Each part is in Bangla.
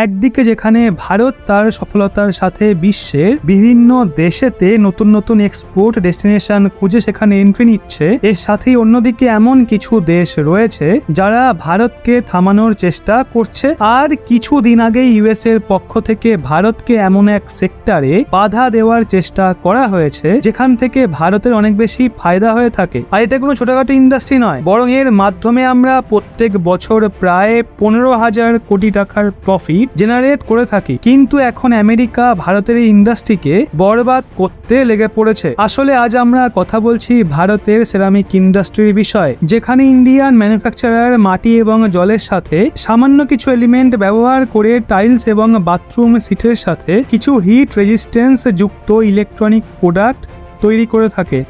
একদিকে যেখানে ভারত তার সফলতার সাথে বিশ্বের বিভিন্ন দেশেতে নতুন নতুন এক্সপোর্ট ডেস্টিনেশন খুঁজে সেখানে এন্ট্রি নিচ্ছে, এর সাথেই অন্যদিকে এমন কিছু দেশ রয়েছে যারা ভারতকে থামানোর চেষ্টা করছে। আর কিছুদিন আগে ইউএস এর পক্ষ থেকে ভারতকে এমন এক সেক্টরে বাধা দেওয়ার চেষ্টা করা হয়েছে যেখান থেকে ভারতের অনেক বেশি ফায়দা হয়ে থাকে। আর এটা কোনো ছোটখাটো ইন্ডাস্ট্রি নয়, বরং এর মাধ্যমে আমরা প্রত্যেক বছর প্রায় 15,000 কোটি টাকার প্রফিট জেনারেট করে থাকি। কিন্তু এখন আমেরিকা ভারতের এই ইন্ডাস্ট্রিকে বরবাদ করতে লেগে পড়েছে। আসলে আজ আমরা কথা বলছি ভারতের সেরামিক ইন্ডাস্ট্রির বিষয়ে, যেখানে ইন্ডিয়ান ম্যানুফ্যাকচারার মাটি এবং জলের সাথে সামান্য কিছু এলিমেন্ট ব্যবহার করে টাইলস এবং বাথরুম সিটের সাথে কিছু হিট রেজিস্ট্যান্স যুক্ত ইলেকট্রনিক প্রোডাক্ট তৈরি করে থাকে।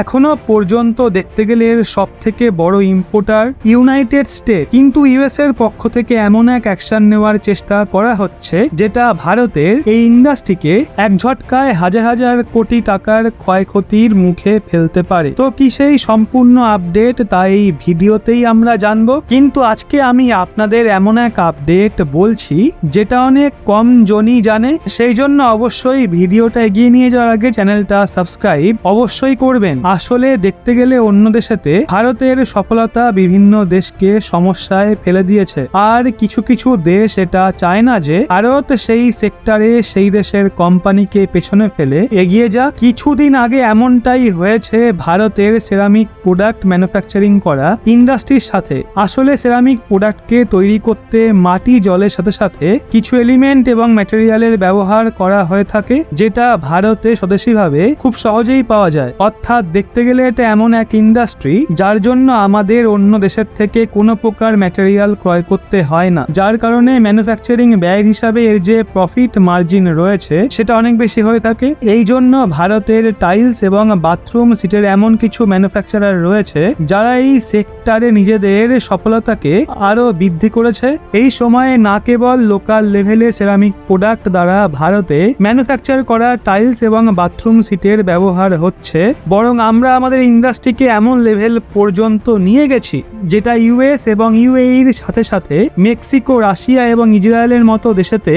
এখনো পর্যন্ত দেখতে গেলে এর সব থেকে বড় ইম্পোর্টার ইউনাইটেড স্টেট, কিন্তু ইউএস এর পক্ষ থেকে এমন এক অ্যাকশন নেওয়ার চেষ্টা করা হচ্ছে যেটা ভারতের এই ইন্ডাস্ট্রিকে এক ঝটকায় হাজার হাজার কোটি টাকার ক্ষয়ক্ষতির মুখে ফেলতে পারে। তো কি সেই সম্পূর্ণ আপডেট, তাই এই ভিডিওতেই আমরা জানবো। কিন্তু আজকে আমি আপনাদের এমন এক আপডেট বলছি যেটা অনেক কম জনই জানে, সেই জন্য অবশ্যই ভিডিওটা এগিয়ে নিয়ে যাওয়ার আগে চ্যানেলটা সাবস্ক্রাইব অবশ্যই করবেন। আসলে দেখতে গেলে অন্য দেশেতে ভারতের সফলতা বিভিন্ন দেশকে সমস্যায় ফেলে দিয়েছে, আর কিছু কিছু দেশ এটা চায় না যে ভারত সেই সেক্টরে সেই দেশের কোম্পানিকে পেছনে ফেলে এগিয়ে যা। কিছুদিন আগে এমনটাই হয়েছে ভারতের সেরামিক প্রোডাক্ট ম্যানুফ্যাকচারিং করা ইন্ডাস্ট্রির সাথে। আসলে সেরামিক প্রোডাক্টকে তৈরি করতে মাটি জলের সাথে সাথে কিছু এলিমেন্ট এবং ম্যাটেরিয়ালের ব্যবহার করা হয়ে থাকে, যেটা ভারতে স্বদেশীভাবে খুব সহজেই পাওয়া যায়। অর্থাৎ দেখতে গেলে এটা এমন এক ইন্ডাস্ট্রি যার জন্য আমাদের অন্য দেশের থেকে কোনো প্রকার ম্যাটেরিয়াল ক্রয় করতে হয় না, যার কারণে ম্যানুফ্যাকচারিং ব্যয় হিসাবে এর যে প্রফিট মার্জিন রয়েছে সেটা অনেক বেশি হয়ে থাকে। এই জন্য ভারতের টাইলস এবং বাথরুম সিটের এমন কিছু ম্যানুফ্যাকচারার রয়েছে যারা এই সেক্টরে নিজেদের সফলতাকে আরো বৃদ্ধি করেছে। এই সময়ে না কেবল লোকাল লেভেলে সেরামিক প্রোডাক্ট দ্বারা ভারতে ম্যানুফ্যাকচার করা টাইলস এবং বাথরুম সিটের ব্যবহার হচ্ছে, বরং আমরা আমাদের ইন্ডাস্ট্রিকে এমন লেভেল পর্যন্ত নিয়ে গেছি যেটা ইউএস এবং ইউএইর সাথে সাথে মেক্সিকো, রাশিয়া এবং ইসরায়েলের মতো দেশেতে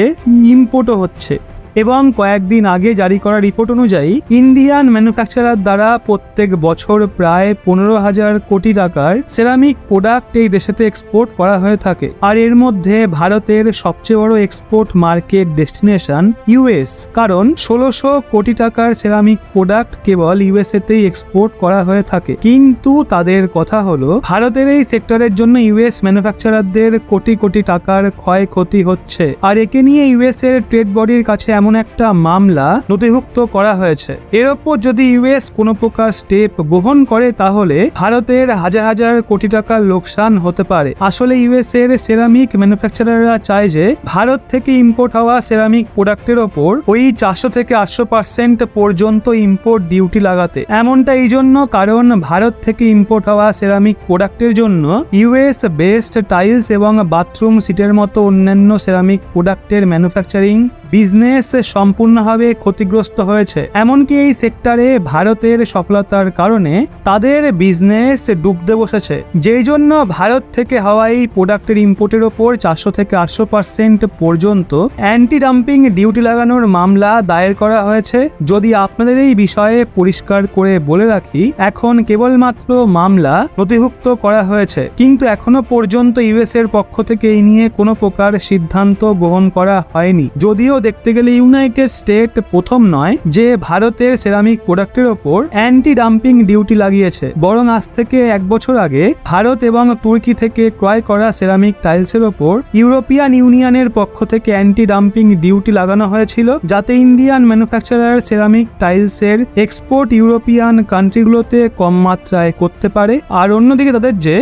ইম্পোর্টও হচ্ছে। এবং কয়েকদিন আগে জারি করা রিপোর্ট অনুযায়ী ইন্ডিয়ান ম্যানুফ্যাকচারার দ্বারা প্রত্যেক বছর প্রায় 15,000 কোটি টাকার সেরামিক প্রোডাক্ট এই দেশেতে এক্সপোর্ট করা হয়ে থাকে। আর এর মধ্যে ভারতের সবচেয়ে বড় এক্সপোর্ট মার্কেট ডেস্টিনেশন ইউএস, কারণ 1600 কোটি টাকার সেরামিক প্রোডাক্ট কেবল ইউএসএতেই এক্সপোর্ট করা হয়ে থাকে। কিন্তু তাদের কথা হলো ভারতের এই সেক্টরের জন্য ইউএস ম্যানুফ্যাকচারারদের কোটি কোটি টাকার ক্ষয়ক্ষতি হচ্ছে, আর একে নিয়ে ইউএস এর ট্রেড বডির কাছে এমন একটা মামলা নথিভুক্ত করা হয়েছে। এর ওপর যদি ইউএস কোনো প্রকার স্টেপ গ্রহণ করে তাহলে ভারতের হাজার হাজার কোটি টাকার লোকসান হতে পারে। আসলে ইউএস এর সেরামিক ম্যানুফ্যাকচারাররা চায় যে ভারত থেকে ইম্পোর্ট হওয়া সেরামিক প্রোডাক্টের ওপর ওই 400 থেকে 800% পর্যন্ত ইম্পোর্ট ডিউটি লাগাতে। এমনটা এই জন্য কারণ ভারত থেকে ইম্পোর্ট হওয়া সেরামিক প্রোডাক্টের জন্য ইউএস বেস্ট টাইলস এবং বাথরুম সিটের মতো অন্যান্য সেরামিক প্রোডাক্টের ম্যানুফ্যাকচারিং বিজনেস সম্পূর্ণভাবে ক্ষতিগ্রস্ত হয়েছে। এমনকি এই সেক্টরে ভারতের সফলতার কারণে তাদের বিজনেস ডুবতে বসেছে, যেই জন্য ভারত থেকে হওয়া এই প্রোডাক্টের ইম্পোর্টের ওপর 400 থেকে 800% পর্যন্ত অ্যান্টি ডাম্পিং ডিউটি লাগানোর মামলা দায়ের করা হয়েছে। যদি আপনাদের এই বিষয়ে পরিষ্কার করে বলে রাখি, এখন কেবলমাত্র মামলা নথিভুক্ত করা হয়েছে, কিন্তু এখনো পর্যন্ত ইউএস এর পক্ষ থেকে এই নিয়ে কোনো প্রকার সিদ্ধান্ত গ্রহণ করা হয়নি। যদিও দেখতে গেলে ইউনাইটেড স্টেট প্রথম নয় যে ভারতের সেরামিক প্রোডাক্টের ওপর অ্যান্টি ডাম্পিং ডিউটি লাগিয়েছে, বরং আজ থেকে 1 বছর আগে ভারত এবং তুর্কি থেকে ক্রয় করা সেরামিক টাইলসের ওপর ইউরোপিয়ান ইউনিয়নের পক্ষ থেকে অ্যান্টি ডাম্পিং ডিউটি লাগানো হয়েছিল, যাতে ইন্ডিয়ান ম্যানুফ্যাকচারার সেরামিক টাইলসের এক্সপোর্ট ইউরোপিয়ান কান্ট্রিগুলোতে কম মাত্রায় করতে পারে। আর অন্যদিকে তাদের যে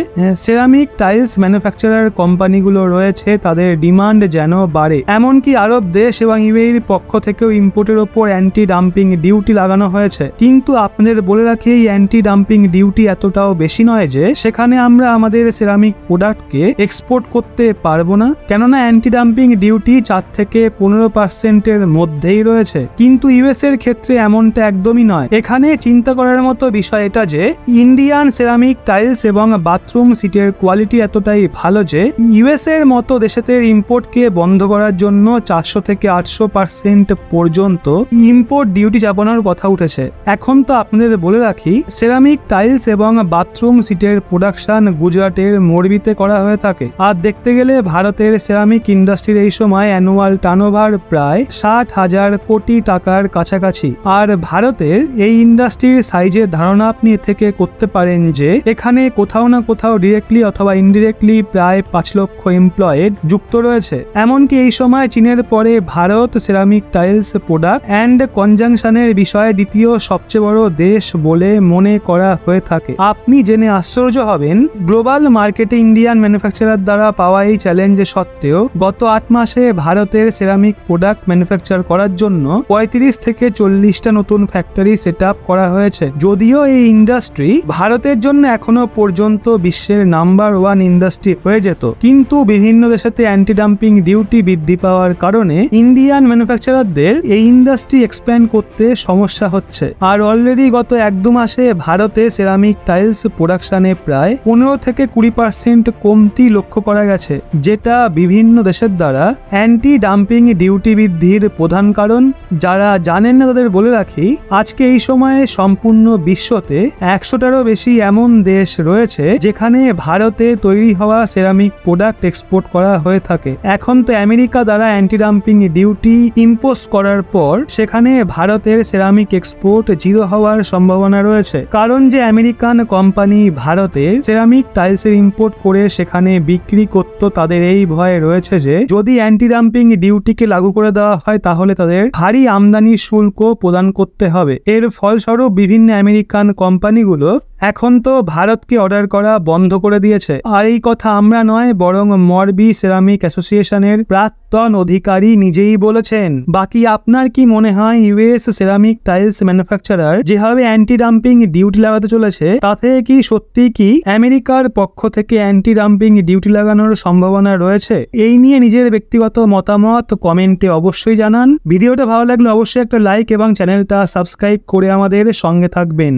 সেরামিক টাইলস ম্যানুফ্যাকচারার কোম্পানিগুলো রয়েছে তাদের ডিমান্ড যেন বাড়ে। এমনকি আরব দেশ এবং ইউএইর পক্ষ থেকেও ইম্পোর্টের ওপর অ্যান্টি ডাম্পিং ডিউটি লাগানো হয়েছে। কিন্তু আপনাদের বলে রাখি, এই অ্যান্টি ডাম্পিং ডিউটি এতটাও বেশি নয় যে সেখানে আমরা আমাদের সেরামিক প্রোডাক্টকে এক্সপোর্ট করতে পারবো না, কেননা অ্যান্টি ডাম্পিং ডিউটি 4 থেকে 15% মধ্যেই রয়েছে। কিন্তু ইউএস এর ক্ষেত্রে এমনটা একদমই নয়। এখানে চিন্তা করার মতো বিষয় এটা যে ইন্ডিয়ান সেরামিক টাইলস এবং বাথরুম সিটের কোয়ালিটি এতটাই ভালো যে ইউএস এর মতো দেশেতে ইম্পোর্টকে বন্ধ করার জন্য 400 থেকে 800% পর্যন্ত ইম্পোর্ট ডিউটি চাপানোর কথা উঠেছে। এখন তো আপনাদের বলে রাখি, সেরামিক টাইলস এবং বাথরুম সিটের প্রোডাকশন গুজরাটের মোরবিতে করা হয়ে থাকে। আর দেখতে গেলে ভারতের সেরামিক ইন্ডাস্ট্রির এই সময় অ্যানুয়াল টার্নওভার প্রায় 60,000 কোটি টাকার কাছাকাছি। আর ভারতের এই ইন্ডাস্ট্রির সাইজের ধারণা আপনি এ থেকে করতে পারেন যে এখানে কোথাও না কোথাও ডিরেক্টলি অথবা ইনডিরেক্টলি প্রায় 5 লক্ষ এমপ্লয়েড যুক্ত রয়েছে। এমনকি এই সময় চীনের পরে Bharat ceramic tiles product and কনজাংশনের বিষয়ে দ্বিতীয় সবচেয়ে বড় দেশ বলে মনে করা হয়ে থাকে। আপনি জেনে আশ্চর্য হবেন, গ্লোবাল মার্কেটে ইন্ডিয়ান ম্যানুফ্যাকচারার দ্বারা পাওয়া এই চ্যালেঞ্জের সত্ত্বেও গত 8 মাসে ভারতের সেরামিক প্রোডাক্ট ম্যানুফ্যাকচার করার জন্য 35 থেকে 40টা নতুন ফ্যাক্টরি সেট আপ করা হয়েছে। যদিও এই ইন্ডাস্ট্রি ভারতের জন্য এখনো পর্যন্ত বিশ্বের নাম্বার 1 ইন্ডাস্ট্রি হয়ে যেত, কিন্তু বিভিন্ন দেশেতে অ্যান্টি ডাম্পিং ডিউটি বৃদ্ধি পাওয়ার কারণে ইন্ডিয়ান ম্যানুফ্যাকচারারদের এই ইন্ডাস্ট্রি এক্সপ্যান্ড করতে সমস্যা হচ্ছে। আর অলরেডি গত 1-2 মাসে ভারতে সেরামিক টাইলস প্রোডাকশনে প্রায় 15 থেকে 20% কমতি লক্ষ্য করা গেছে, যেটা বিভিন্ন দেশের দ্বারা অ্যান্টি ডাম্পিং ডিউটি বৃদ্ধির প্রধান কারণ। যারা জানেন না তাদের বলে রাখি, আজকে এই সময়ে সম্পূর্ণ বিশ্বতে 100টারও বেশি এমন দেশ রয়েছে যেখানে ভারতে তৈরি হওয়া সেরামিক প্রোডাক্ট এক্সপোর্ট করা হয়ে থাকে। এখন তো আমেরিকা দ্বারা অ্যান্টি ডাম্পিং ডিউটি ইম্পোজ করার পর সেখানে ভারতের সেরামিক এক্সপোর্ট 0 হওয়ার সম্ভাবনা রয়েছে, কারণ যে আমেরিকান কোম্পানি ভারতে সেরামিক টাইলসের ইম্পোর্ট করে সেখানে বিক্রি করত, তাদের এই ভয় রয়েছে যে যদি অ্যান্টি ডাম্পিং ডিউটিকে লাগু করে দেওয়া হয় তাহলে তাদের ভারী আমদানি শুল্ক প্রদান করতে হবে। এর ফলস্বরূপ বিভিন্ন আমেরিকান কোম্পানিগুলো এখন তো ভারতকে অর্ডার করা বন্ধ করে দিয়েছে। আর এই কথা আমরা নয়, বরং মরবি সেরামিক অ্যাসোসিয়েশনের প্রাক্তন অধিকারী নিজেই বলেছেন। বাকি আপনার কি মনে হয়, ইউএস সেরামিক টাইলস ম্যানুফ্যাকচারার যেভাবে অ্যান্টি ডাম্পিং ডিউটি লাগাতে চলেছে তাতে কি সত্যি কি আমেরিকার পক্ষ থেকে অ্যান্টি ডাম্পিং ডিউটি লাগানোর সম্ভাবনা রয়েছে? এই নিয়ে নিজের ব্যক্তিগত মতামত কমেন্টে অবশ্যই জানান। ভিডিওটা ভালো লাগলে অবশ্যই একটা লাইক এবং চ্যানেলটা সাবস্ক্রাইব করে আমাদের সঙ্গে থাকবেন।